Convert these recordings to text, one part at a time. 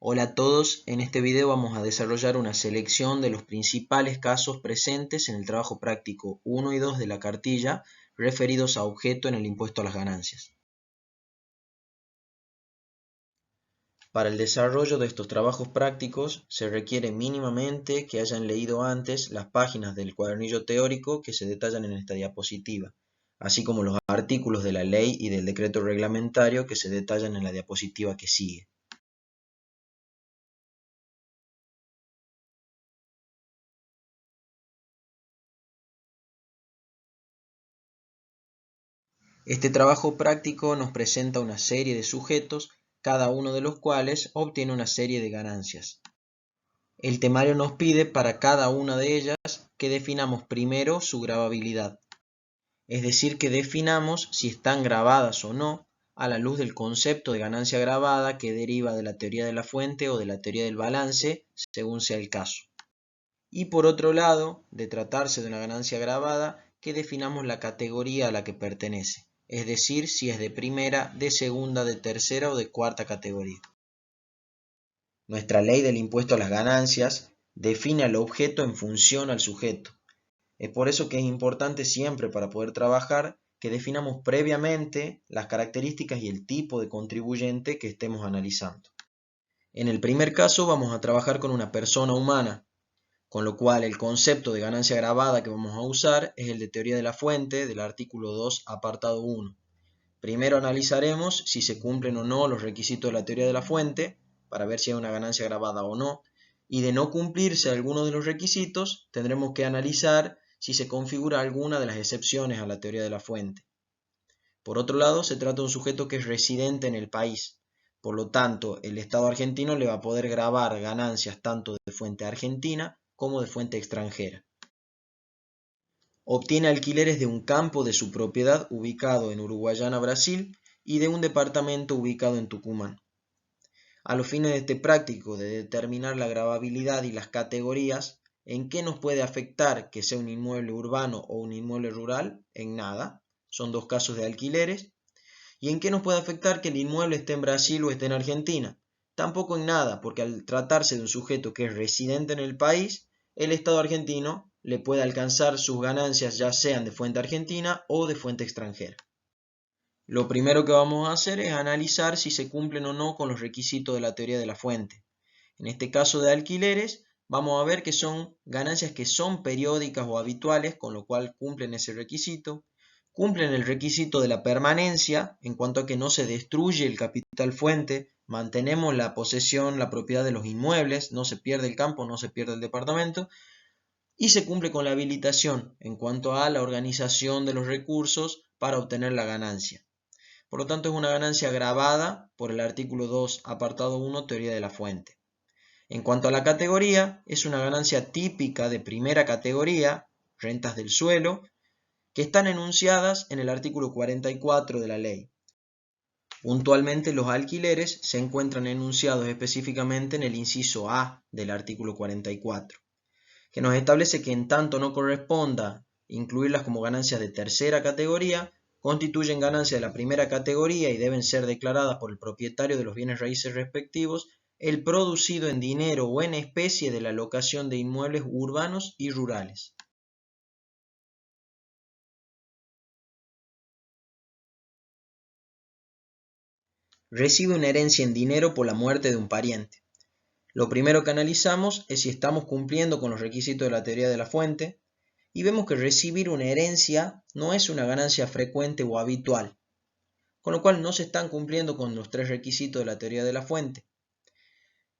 Hola a todos, en este video vamos a desarrollar una selección de los principales casos presentes en el trabajo práctico 1 y 2 de la cartilla referidos a objeto en el impuesto a las ganancias. Para el desarrollo de estos trabajos prácticos se requiere mínimamente que hayan leído antes las páginas del cuadernillo teórico que se detallan en esta diapositiva, así como los artículos de la ley y del decreto reglamentario que se detallan en la diapositiva que sigue. Este trabajo práctico nos presenta una serie de sujetos, cada uno de los cuales obtiene una serie de ganancias. El temario nos pide para cada una de ellas que definamos primero su gravabilidad, es decir, que definamos si están grabadas o no a la luz del concepto de ganancia gravada que deriva de la teoría de la fuente o de la teoría del balance, según sea el caso. Y por otro lado, de tratarse de una ganancia gravada, que definamos la categoría a la que pertenece, es decir, si es de primera, de segunda, de tercera o de cuarta categoría. Nuestra ley del impuesto a las ganancias define al objeto en función al sujeto. Es por eso que es importante siempre para poder trabajar que definamos previamente las características y el tipo de contribuyente que estemos analizando. En el primer caso vamos a trabajar con una persona humana, con lo cual el concepto de ganancia gravada que vamos a usar es el de teoría de la fuente del artículo 2, apartado 1. Primero analizaremos si se cumplen o no los requisitos de la teoría de la fuente, para ver si hay una ganancia gravada o no, y de no cumplirse alguno de los requisitos, tendremos que analizar si se configura alguna de las excepciones a la teoría de la fuente. Por otro lado, se trata de un sujeto que es residente en el país. Por lo tanto, el Estado argentino le va a poder gravar ganancias tanto de fuente argentina como de fuente extranjera. Obtiene alquileres de un campo de su propiedad ubicado en Uruguayana, Brasil, y de un departamento ubicado en Tucumán. A los fines de este práctico de determinar la gravabilidad y las categorías, ¿en qué nos puede afectar que sea un inmueble urbano o un inmueble rural? En nada. Son dos casos de alquileres. ¿Y en qué nos puede afectar que el inmueble esté en Brasil o esté en Argentina? Tampoco en nada, porque al tratarse de un sujeto que es residente en el país, el Estado argentino le puede alcanzar sus ganancias ya sean de fuente argentina o de fuente extranjera. Lo primero que vamos a hacer es analizar si se cumplen o no con los requisitos de la teoría de la fuente. En este caso de alquileres, vamos a ver que son ganancias que son periódicas o habituales, con lo cual cumplen ese requisito. Cumplen el requisito de la permanencia, en cuanto a que no se destruye el capital fuente, mantenemos la posesión, la propiedad de los inmuebles, no se pierde el campo, no se pierde el departamento, y se cumple con la habilitación en cuanto a la organización de los recursos para obtener la ganancia. Por lo tanto, es una ganancia gravada por el artículo 2, apartado 1, teoría de la fuente. En cuanto a la categoría, es una ganancia típica de primera categoría, rentas del suelo, que están enunciadas en el artículo 44 de la ley. Puntualmente, los alquileres se encuentran enunciados específicamente en el inciso A del artículo 44, que nos establece que en tanto no corresponda incluirlas como ganancias de tercera categoría, constituyen ganancias de la primera categoría y deben ser declaradas por el propietario de los bienes raíces respectivos el producido en dinero o en especie de la locación de inmuebles urbanos y rurales. Recibe una herencia en dinero por la muerte de un pariente. Lo primero que analizamos es si estamos cumpliendo con los requisitos de la teoría de la fuente y vemos que recibir una herencia no es una ganancia frecuente o habitual, con lo cual no se están cumpliendo con los tres requisitos de la teoría de la fuente.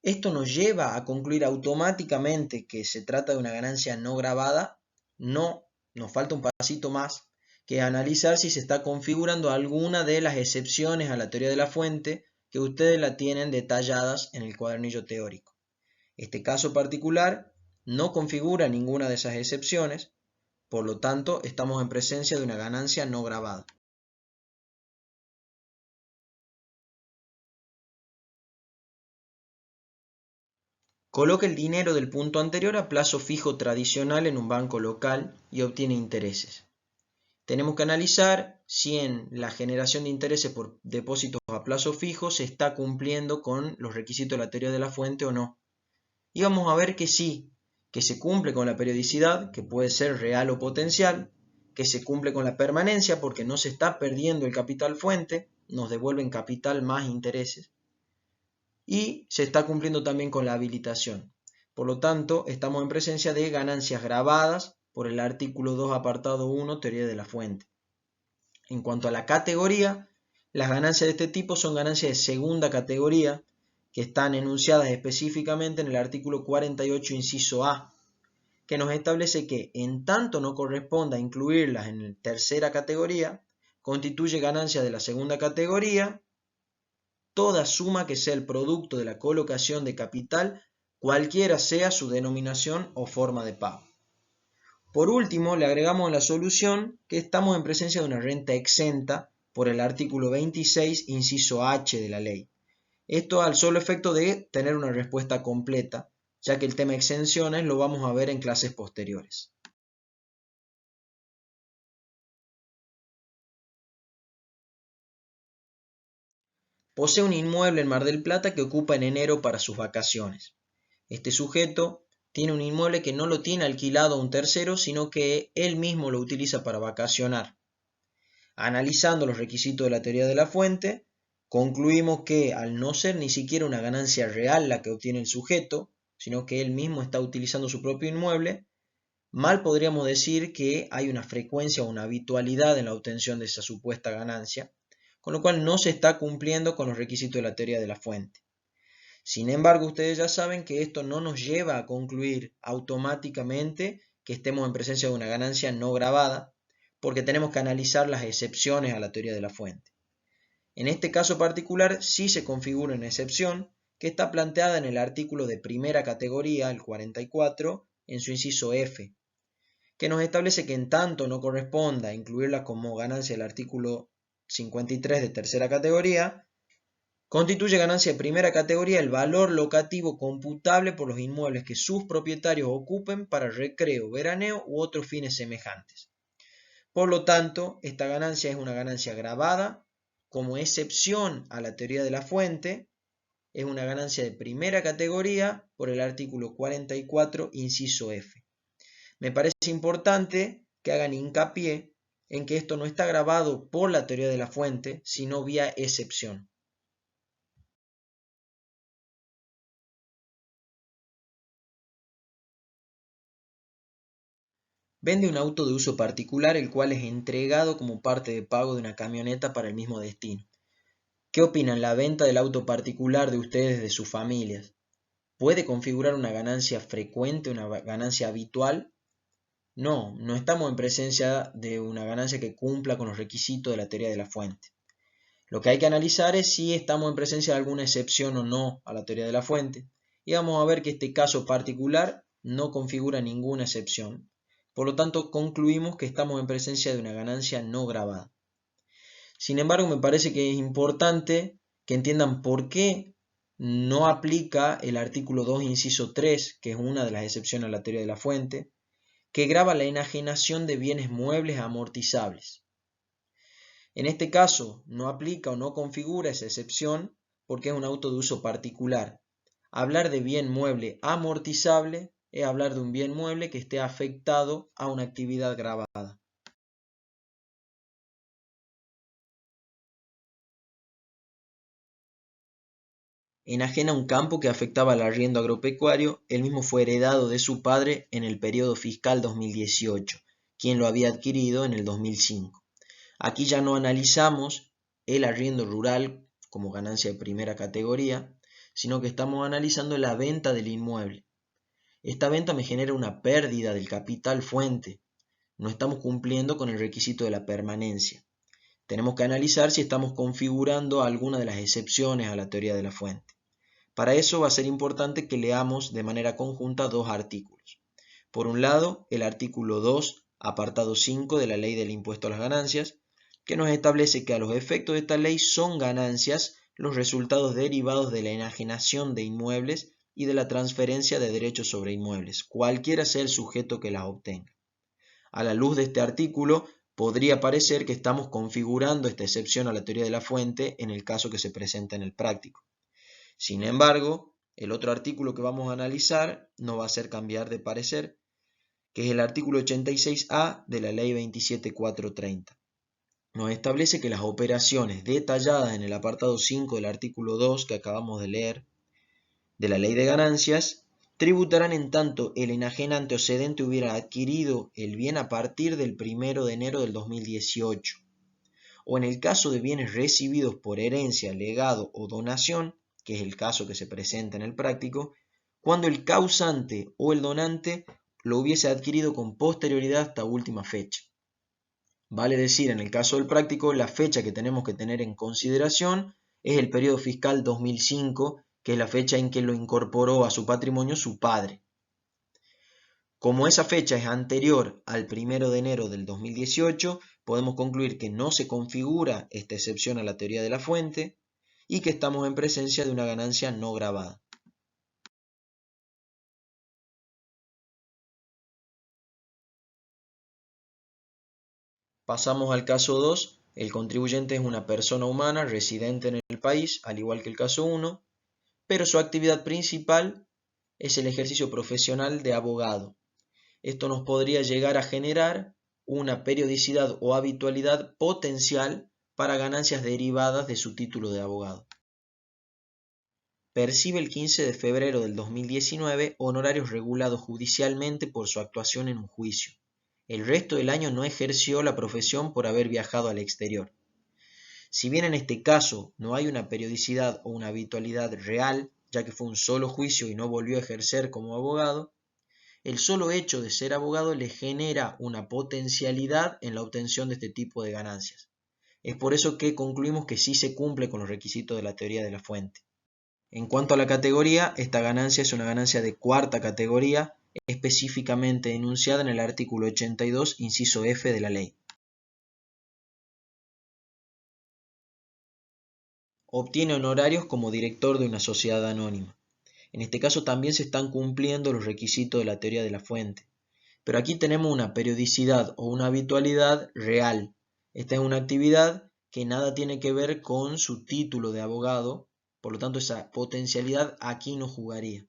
Esto nos lleva a concluir automáticamente que se trata de una ganancia no gravada. No, nos falta un pasito más, que analizar si se está configurando alguna de las excepciones a la teoría de la fuente que ustedes la tienen detalladas en el cuadernillo teórico. Este caso particular no configura ninguna de esas excepciones, por lo tanto estamos en presencia de una ganancia no gravada. Coloca el dinero del punto anterior a plazo fijo tradicional en un banco local y obtiene intereses. tenemos que analizar si en la generación de intereses por depósitos a plazo fijo se está cumpliendo con los requisitos de la teoría de la fuente o no. Y vamos a ver que sí, que se cumple con la periodicidad, que puede ser real o potencial, que se cumple con la permanencia porque no se está perdiendo el capital fuente, nos devuelven capital más intereses, y se está cumpliendo también con la habilitación. Por lo tanto, estamos en presencia de ganancias grabadas por el artículo 2, apartado 1, teoría de la fuente. En cuanto a la categoría, las ganancias de este tipo son ganancias de segunda categoría, que están enunciadas específicamente en el artículo 48, inciso A, que nos establece que, en tanto no corresponda incluirlas en tercera categoría, constituye ganancia de la segunda categoría toda suma que sea el producto de la colocación de capital, cualquiera sea su denominación o forma de pago. Por último, le agregamos en la solución que estamos en presencia de una renta exenta por el artículo 26, inciso H de la ley. Esto al solo efecto de tener una respuesta completa, ya que el tema exenciones lo vamos a ver en clases posteriores. Posee un inmueble en Mar del Plata que ocupa en enero para sus vacaciones. Este sujeto tiene un inmueble que no lo tiene alquilado a un tercero, sino que él mismo lo utiliza para vacacionar. Analizando los requisitos de la teoría de la fuente, concluimos que al no ser ni siquiera una ganancia real la que obtiene el sujeto, sino que él mismo está utilizando su propio inmueble, mal podríamos decir que hay una frecuencia o una habitualidad en la obtención de esa supuesta ganancia, con lo cual no se está cumpliendo con los requisitos de la teoría de la fuente. Sin embargo, ustedes ya saben que esto no nos lleva a concluir automáticamente que estemos en presencia de una ganancia no grabada, porque tenemos que analizar las excepciones a la teoría de la fuente. En este caso particular sí se configura una excepción que está planteada en el artículo de primera categoría, el 44, en su inciso F, que nos establece que en tanto no corresponda a incluirla como ganancia del artículo 53 de tercera categoría, constituye ganancia de primera categoría el valor locativo computable por los inmuebles que sus propietarios ocupen para recreo, veraneo u otros fines semejantes. Por lo tanto, esta ganancia es una ganancia gravada como excepción a la teoría de la fuente, es una ganancia de primera categoría por el artículo 44, inciso F. Me parece importante que hagan hincapié en que esto no está gravado por la teoría de la fuente, sino vía excepción. Vende un auto de uso particular el cual es entregado como parte de pago de una camioneta para el mismo destino. ¿Qué opinan? ¿La venta del auto particular de ustedes, de sus familias, puede configurar una ganancia frecuente, una ganancia habitual? No, no estamos en presencia de una ganancia que cumpla con los requisitos de la teoría de la fuente. Lo que hay que analizar es si estamos en presencia de alguna excepción o no a la teoría de la fuente. Y vamos a ver que este caso particular no configura ninguna excepción. Por lo tanto, concluimos que estamos en presencia de una ganancia no grabada. Sin embargo, me parece que es importante que entiendan por qué no aplica el artículo 2, inciso 3, que es una de las excepciones a la teoría de la fuente, que grava la enajenación de bienes muebles amortizables. En este caso, no aplica o no configura esa excepción porque es un auto de uso particular. Hablar de bien mueble amortizable es hablar de un bien mueble que esté afectado a una actividad gravada. Enajena un campo que afectaba al arriendo agropecuario, el mismo fue heredado de su padre en el periodo fiscal 2018, quien lo había adquirido en el 2005. Aquí ya no analizamos el arriendo rural como ganancia de primera categoría, sino que estamos analizando la venta del inmueble. Esta venta me genera una pérdida del capital fuente. No estamos cumpliendo con el requisito de la permanencia. Tenemos que analizar si estamos configurando alguna de las excepciones a la teoría de la fuente. Para eso va a ser importante que leamos de manera conjunta dos artículos. Por un lado, el artículo 2, apartado 5 de la Ley del Impuesto a las Ganancias, que nos establece que a los efectos de esta ley son ganancias los resultados derivados de la enajenación de inmuebles y de la transferencia de derechos sobre inmuebles, cualquiera sea el sujeto que las obtenga. A la luz de este artículo, podría parecer que estamos configurando esta excepción a la teoría de la fuente en el caso que se presenta en el práctico. Sin embargo, el otro artículo que vamos a analizar no va a hacer cambiar de parecer, que es el artículo 86A de la Ley 27430. Nos establece que las operaciones detalladas en el apartado 5 del artículo 2 que acabamos de leer de la Ley de Ganancias tributarán en tanto el enajenante o cedente hubiera adquirido el bien a partir del 1 de enero del 2018, o en el caso de bienes recibidos por herencia, legado o donación, que es el caso que se presenta en el práctico, cuando el causante o el donante lo hubiese adquirido con posterioridad hasta última fecha. Vale decir, en el caso del práctico, la fecha que tenemos que tener en consideración es el periodo fiscal 2005, que es la fecha en que lo incorporó a su patrimonio su padre. Como esa fecha es anterior al 1 de enero del 2018, podemos concluir que no se configura esta excepción a la teoría de la fuente y que estamos en presencia de una ganancia no gravada. Pasamos al caso 2. El contribuyente es una persona humana residente en el país, al igual que el caso 1, pero su actividad principal es el ejercicio profesional de abogado. Esto nos podría llegar a generar una periodicidad o habitualidad potencial para ganancias derivadas de su título de abogado. Percibe el 15 de febrero del 2019 honorarios regulados judicialmente por su actuación en un juicio. El resto del año no ejerció la profesión por haber viajado al exterior. Si bien en este caso no hay una periodicidad o una habitualidad real, ya que fue un solo juicio y no volvió a ejercer como abogado, el solo hecho de ser abogado le genera una potencialidad en la obtención de este tipo de ganancias. Es por eso que concluimos que sí se cumple con los requisitos de la teoría de la fuente. En cuanto a la categoría, esta ganancia es una ganancia de cuarta categoría, específicamente enunciada en el artículo 82, inciso F de la ley. Obtiene honorarios como director de una sociedad anónima. En este caso también se están cumpliendo los requisitos de la teoría de la fuente. Pero aquí tenemos una periodicidad o una habitualidad real. Esta es una actividad que nada tiene que ver con su título de abogado, por lo tanto esa potencialidad aquí no jugaría.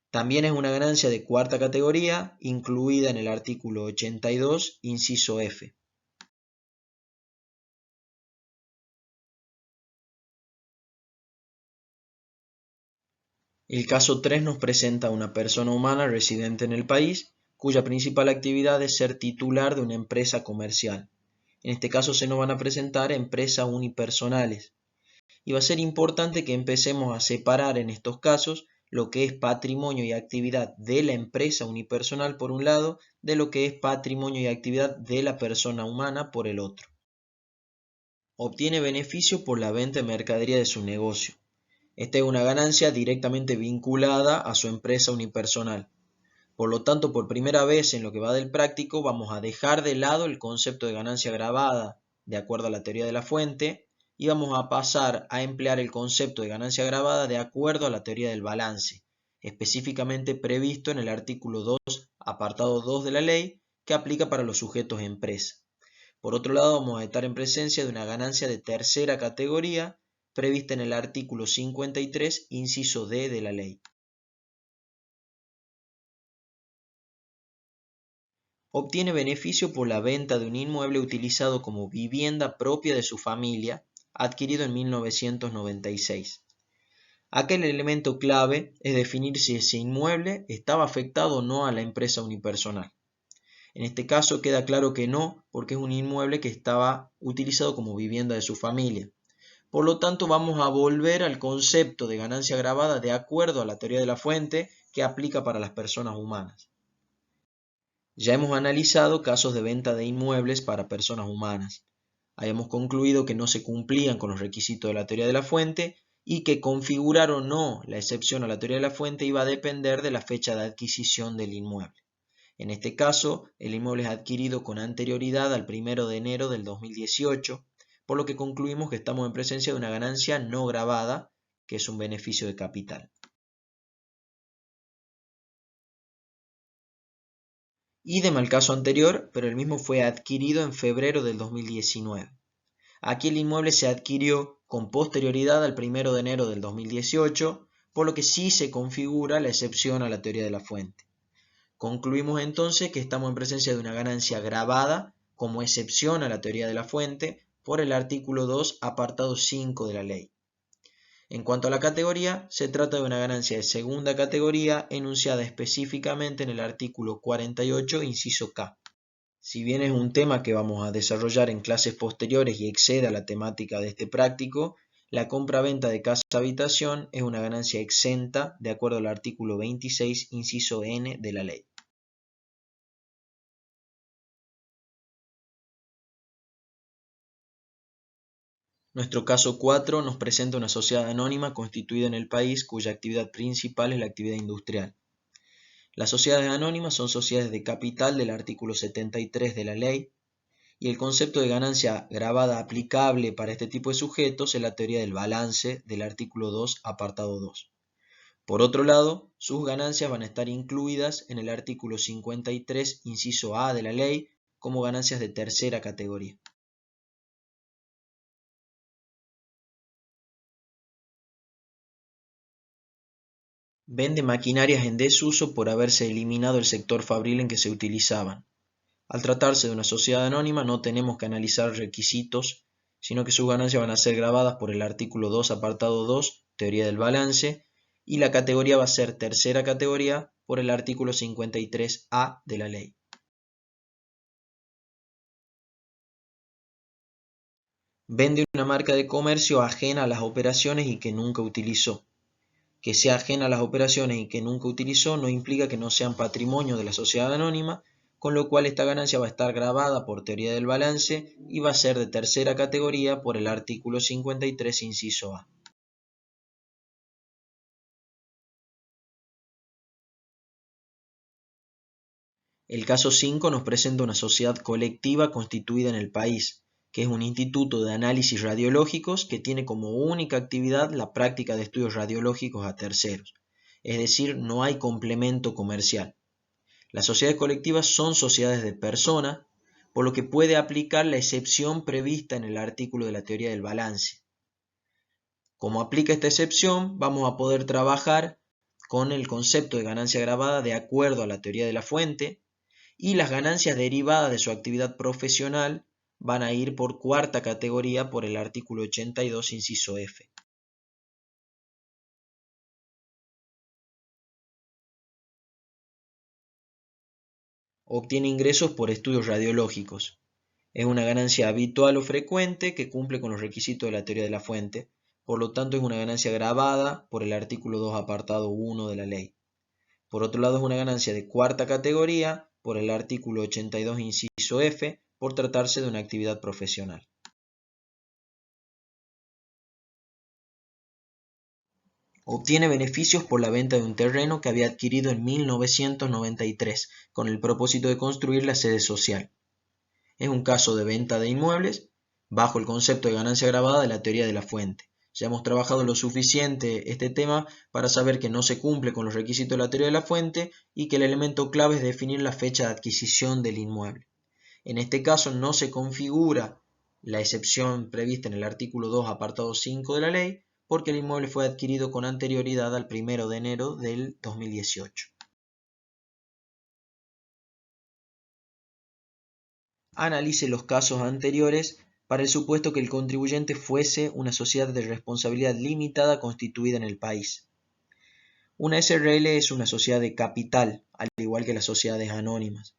También es una ganancia de cuarta categoría, incluida en el artículo 82, inciso F. El caso 3 nos presenta a una persona humana residente en el país, cuya principal actividad es ser titular de una empresa comercial. En este caso se nos van a presentar empresas unipersonales. Y va a ser importante que empecemos a separar en estos casos lo que es patrimonio y actividad de la empresa unipersonal por un lado, de lo que es patrimonio y actividad de la persona humana por el otro. Obtiene beneficio por la venta de mercadería de su negocio. Esta es una ganancia directamente vinculada a su empresa unipersonal. Por lo tanto, por primera vez en lo que va del práctico, vamos a dejar de lado el concepto de ganancia gravada de acuerdo a la teoría de la fuente y vamos a pasar a emplear el concepto de ganancia gravada de acuerdo a la teoría del balance, específicamente previsto en el artículo 2, apartado 2 de la ley, que aplica para los sujetos empresa. Por otro lado, vamos a estar en presencia de una ganancia de tercera categoría prevista en el artículo 53, inciso D de la ley. Obtiene beneficio por la venta de un inmueble utilizado como vivienda propia de su familia, adquirido en 1996. Aquel elemento clave es definir si ese inmueble estaba afectado o no a la empresa unipersonal. En este caso queda claro que no, porque es un inmueble que estaba utilizado como vivienda de su familia. Por lo tanto, vamos a volver al concepto de ganancia gravada de acuerdo a la teoría de la fuente que aplica para las personas humanas. Ya hemos analizado casos de venta de inmuebles para personas humanas. Habíamos concluido que no se cumplían con los requisitos de la teoría de la fuente y que configurar o no la excepción a la teoría de la fuente iba a depender de la fecha de adquisición del inmueble. En este caso, el inmueble es adquirido con anterioridad al 1 de enero del 2018, por lo que concluimos que estamos en presencia de una ganancia no gravada, que es un beneficio de capital. Idem al caso anterior, pero el mismo fue adquirido en febrero del 2019. Aquí el inmueble se adquirió con posterioridad al 1 de enero del 2018, por lo que sí se configura la excepción a la teoría de la fuente. Concluimos entonces que estamos en presencia de una ganancia gravada como excepción a la teoría de la fuente por el artículo 2, apartado 5 de la ley. En cuanto a la categoría, se trata de una ganancia de segunda categoría enunciada específicamente en el artículo 48, inciso K. Si bien es un tema que vamos a desarrollar en clases posteriores y excede a la temática de este práctico, la compra-venta de casa-habitación es una ganancia exenta de acuerdo al artículo 26, inciso N de la ley. Nuestro caso 4 nos presenta una sociedad anónima constituida en el país cuya actividad principal es la actividad industrial. Las sociedades anónimas son sociedades de capital del artículo 73 de la ley, y el concepto de ganancia gravada aplicable para este tipo de sujetos es la teoría del balance del artículo 2, apartado 2. Por otro lado, sus ganancias van a estar incluidas en el artículo 53, inciso A de la ley, como ganancias de tercera categoría. Vende maquinarias en desuso por haberse eliminado el sector fabril en que se utilizaban. Al tratarse de una sociedad anónima no tenemos que analizar requisitos, sino que sus ganancias van a ser gravadas por el artículo 2, apartado 2, teoría del balance, y la categoría va a ser tercera categoría por el artículo 53A de la ley. Vende una marca de comercio ajena a las operaciones y que nunca utilizó. Que sea ajena a las operaciones y que nunca utilizó no implica que no sean patrimonio de la sociedad anónima, con lo cual esta ganancia va a estar gravada por teoría del balance y va a ser de tercera categoría por el artículo 53, inciso A. El caso 5 nos presenta una sociedad colectiva constituida en el país, que es un instituto de análisis radiológicos que tiene como única actividad la práctica de estudios radiológicos a terceros, es decir, no hay complemento comercial. Las sociedades colectivas son sociedades de personas, por lo que puede aplicar la excepción prevista en el artículo de la teoría del balance. Como aplica esta excepción, vamos a poder trabajar con el concepto de ganancia gravada de acuerdo a la teoría de la fuente, y las ganancias derivadas de su actividad profesional van a ir por cuarta categoría por el artículo 82, inciso F. Obtiene ingresos por estudios radiológicos. Es una ganancia habitual o frecuente que cumple con los requisitos de la teoría de la fuente, por lo tanto es una ganancia gravada por el artículo 2, apartado 1 de la ley. Por otro lado es una ganancia de cuarta categoría por el artículo 82, inciso F, por tratarse de una actividad profesional. Obtiene beneficios por la venta de un terreno que había adquirido en 1993 con el propósito de construir la sede social. Es un caso de venta de inmuebles bajo el concepto de ganancia gravada de la teoría de la fuente. Ya hemos trabajado lo suficiente este tema para saber que no se cumple con los requisitos de la teoría de la fuente y que el elemento clave es definir la fecha de adquisición del inmueble. En este caso no se configura la excepción prevista en el artículo 2, apartado 5 de la ley, porque el inmueble fue adquirido con anterioridad al 1 de enero del 2018. Analice los casos anteriores para el supuesto que el contribuyente fuese una sociedad de responsabilidad limitada constituida en el país. Una SRL es una sociedad de capital, al igual que las sociedades anónimas.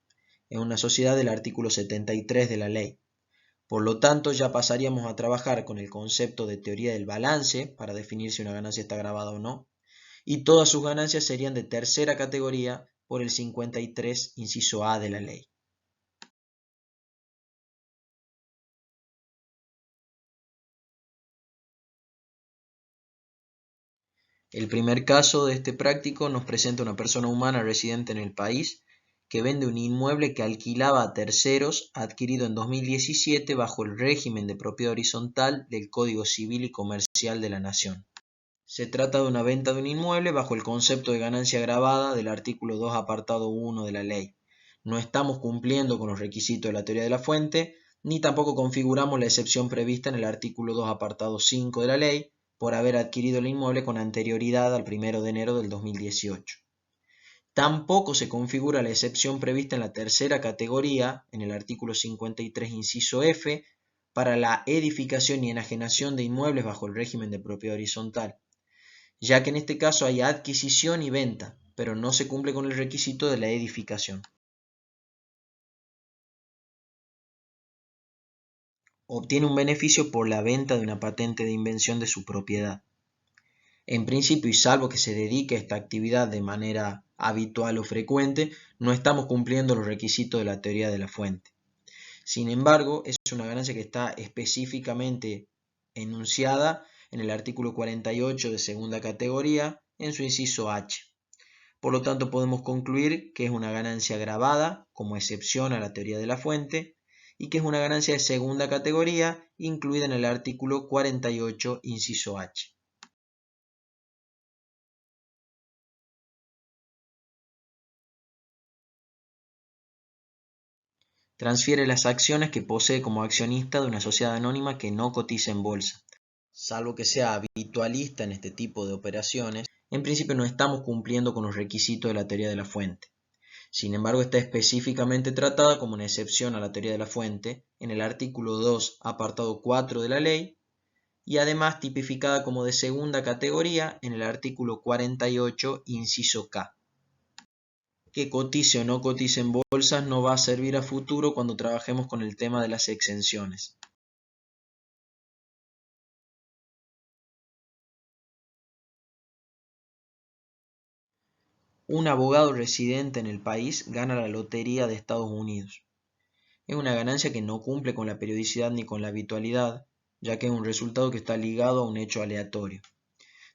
Es una sociedad del artículo 73 de la ley. Por lo tanto, ya pasaríamos a trabajar con el concepto de teoría del balance para definir si una ganancia está gravada o no, y todas sus ganancias serían de tercera categoría por el 53, inciso A de la ley. El primer caso de este práctico nos presenta una persona humana residente en el país que vende un inmueble que alquilaba a terceros adquirido en 2017 bajo el régimen de propiedad horizontal del Código Civil y Comercial de la Nación. Se trata de una venta de un inmueble bajo el concepto de ganancia gravada del artículo 2, apartado 1 de la ley. no estamos cumpliendo con los requisitos de la teoría de la fuente, ni tampoco configuramos la excepción prevista en el artículo 2, apartado 5 de la ley, por haber adquirido el inmueble con anterioridad al 1 de enero del 2018. Tampoco se configura la excepción prevista en la tercera categoría, en el artículo 53, inciso F, para la edificación y enajenación de inmuebles bajo el régimen de propiedad horizontal, ya que en este caso hay adquisición y venta, pero no se cumple con el requisito de la edificación. Obtiene un beneficio por la venta de una patente de invención de su propiedad. En principio, y salvo que se dedique a esta actividad de manera habitual o frecuente, no estamos cumpliendo los requisitos de la teoría de la fuente. Sin embargo, es una ganancia que está específicamente enunciada en el artículo 48 de segunda categoría, en su inciso H. Por lo tanto, podemos concluir que es una ganancia gravada, como excepción a la teoría de la fuente, y que es una ganancia de segunda categoría, incluida en el artículo 48, inciso H. Transfiere las acciones que posee como accionista de una sociedad anónima que no cotiza en bolsa. Salvo que sea habitualista en este tipo de operaciones, en principio no estamos cumpliendo con los requisitos de la teoría de la fuente. Sin embargo, está específicamente tratada como una excepción a la teoría de la fuente en el artículo 2, apartado 4 de la ley, y además tipificada como de segunda categoría en el artículo 48, inciso K. Que cotice o no cotice en bolsas no va a servir a futuro cuando trabajemos con el tema de las exenciones. Un abogado residente en el país gana la lotería de Estados Unidos. Es una ganancia que no cumple con la periodicidad ni con la habitualidad, ya que es un resultado que está ligado a un hecho aleatorio.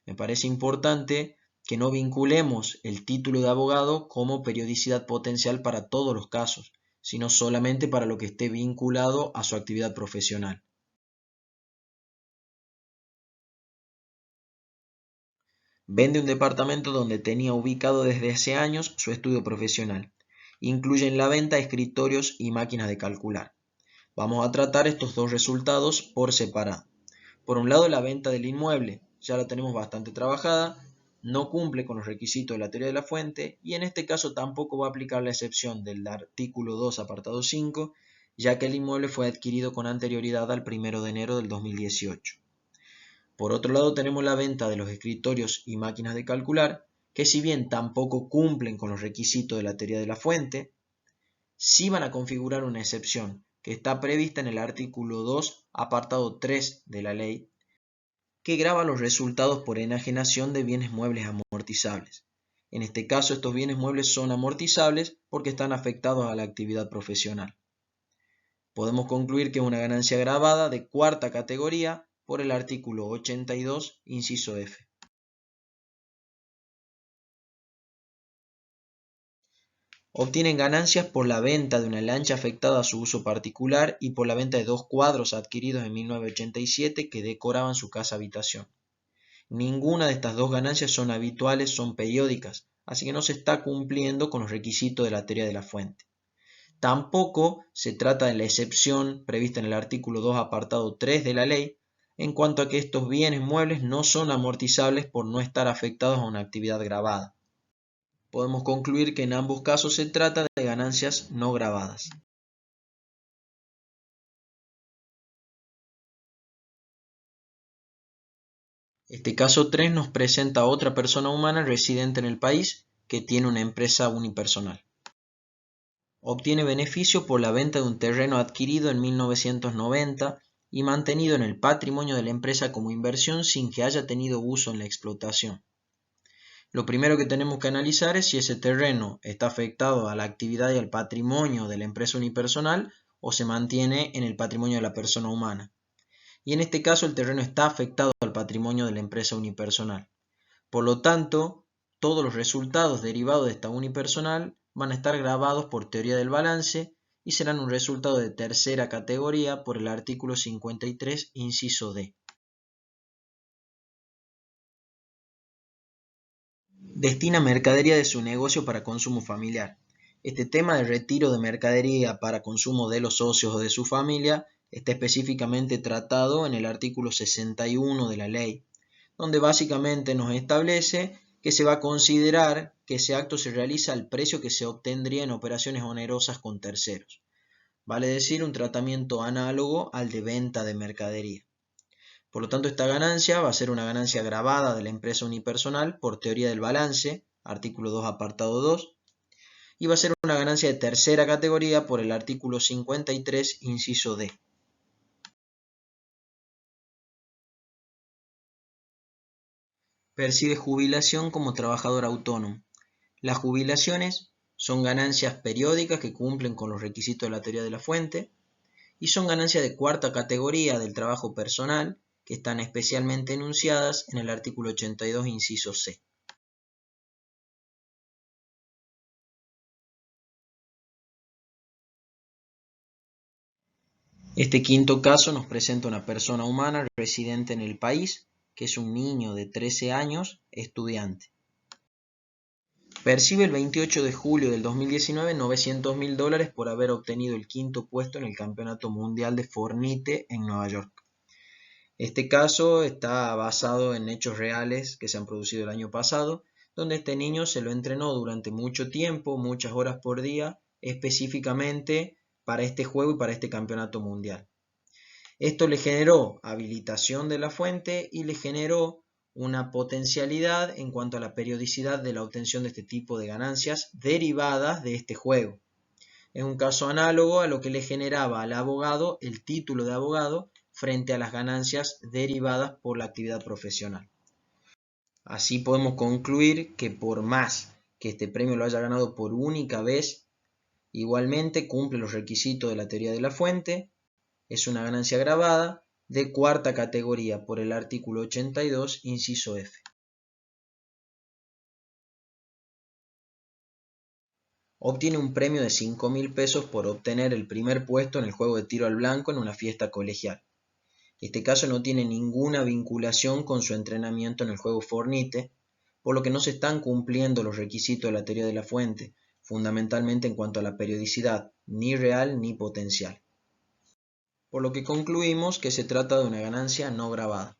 Me parece importante que no vinculemos el título de abogado como periodicidad potencial para todos los casos, sino solamente para lo que esté vinculado a su actividad profesional. Vende un departamento donde tenía ubicado desde hace años su estudio profesional. Incluye en la venta escritorios y máquinas de calcular. Vamos a tratar estos dos resultados por separado. Por un lado, la venta del inmueble, ya la tenemos bastante trabajada, no cumple con los requisitos de la teoría de la fuente y en este caso tampoco va a aplicar la excepción del artículo 2, apartado 5, ya que el inmueble fue adquirido con anterioridad al 1 de enero del 2018. Por otro lado, tenemos la venta de los escritorios y máquinas de calcular, que si bien tampoco cumplen con los requisitos de la teoría de la fuente, sí van a configurar una excepción que está prevista en el artículo 2, apartado 3 de la ley, que grava los resultados por enajenación de bienes muebles amortizables. En este caso, estos bienes muebles son amortizables porque están afectados a la actividad profesional. Podemos concluir que es una ganancia gravada de cuarta categoría por el artículo 82, inciso F. Obtienen ganancias por la venta de una lancha afectada a su uso particular y por la venta de 2 cuadros adquiridos en 1987 que decoraban su casa habitación. Ninguna de estas dos ganancias son habituales, son periódicas, así que no se está cumpliendo con los requisitos de la teoría de la fuente. Tampoco se trata de la excepción prevista en el artículo 2, apartado 3 de la ley, en cuanto a que estos bienes muebles no son amortizables por no estar afectados a una actividad gravada. Podemos concluir que en ambos casos se trata de ganancias no gravadas. Este caso 3 nos presenta a otra persona humana residente en el país que tiene una empresa unipersonal. Obtiene beneficio por la venta de un terreno adquirido en 1990 y mantenido en el patrimonio de la empresa como inversión sin que haya tenido uso en la explotación. Lo primero que tenemos que analizar es si ese terreno está afectado a la actividad y al patrimonio de la empresa unipersonal o se mantiene en el patrimonio de la persona humana. Y en este caso el terreno está afectado al patrimonio de la empresa unipersonal. Por lo tanto, todos los resultados derivados de esta unipersonal van a estar gravados por teoría del balance y serán un resultado de tercera categoría por el artículo 53, inciso D. Destina mercadería de su negocio para consumo familiar. Este tema de retiro de mercadería para consumo de los socios o de su familia está específicamente tratado en el artículo 61 de la ley, donde básicamente nos establece que se va a considerar que ese acto se realiza al precio que se obtendría en operaciones onerosas con terceros. Vale decir, un tratamiento análogo al de venta de mercadería. Por lo tanto, esta ganancia va a ser una ganancia gravada de la empresa unipersonal por teoría del balance, artículo 2, apartado 2, y va a ser una ganancia de tercera categoría por el artículo 53, inciso D. Percibe jubilación como trabajador autónomo. Las jubilaciones son ganancias periódicas que cumplen con los requisitos de la teoría de la fuente y son ganancias de cuarta categoría del trabajo personal que están especialmente enunciadas en el artículo 82, inciso C. Este quinto caso nos presenta una persona humana residente en el país, que es un niño de 13 años, estudiante. Percibe el 28 de julio del 2019 $900.000 por haber obtenido el quinto puesto en el Campeonato Mundial de Fornite en Nueva York. Este caso está basado en hechos reales que se han producido el año pasado, donde este niño se lo entrenó durante mucho tiempo, muchas horas por día, específicamente para este juego y para este campeonato mundial. Esto le generó habilitación de la fuente y le generó una potencialidad en cuanto a la periodicidad de la obtención de este tipo de ganancias derivadas de este juego. Es un caso análogo a lo que le generaba al abogado el título de abogado frente a las ganancias derivadas por la actividad profesional. Así podemos concluir que por más que este premio lo haya ganado por única vez, igualmente cumple los requisitos de la teoría de la fuente, es una ganancia gravada de cuarta categoría por el artículo 82, inciso F. Obtiene un premio de 5.000 pesos por obtener el primer puesto en el juego de tiro al blanco en una fiesta colegial. Este caso no tiene ninguna vinculación con su entrenamiento en el juego Fornite, por lo que no se están cumpliendo los requisitos de la teoría de la fuente, fundamentalmente en cuanto a la periodicidad, ni real ni potencial. Por lo que concluimos que se trata de una ganancia no gravada.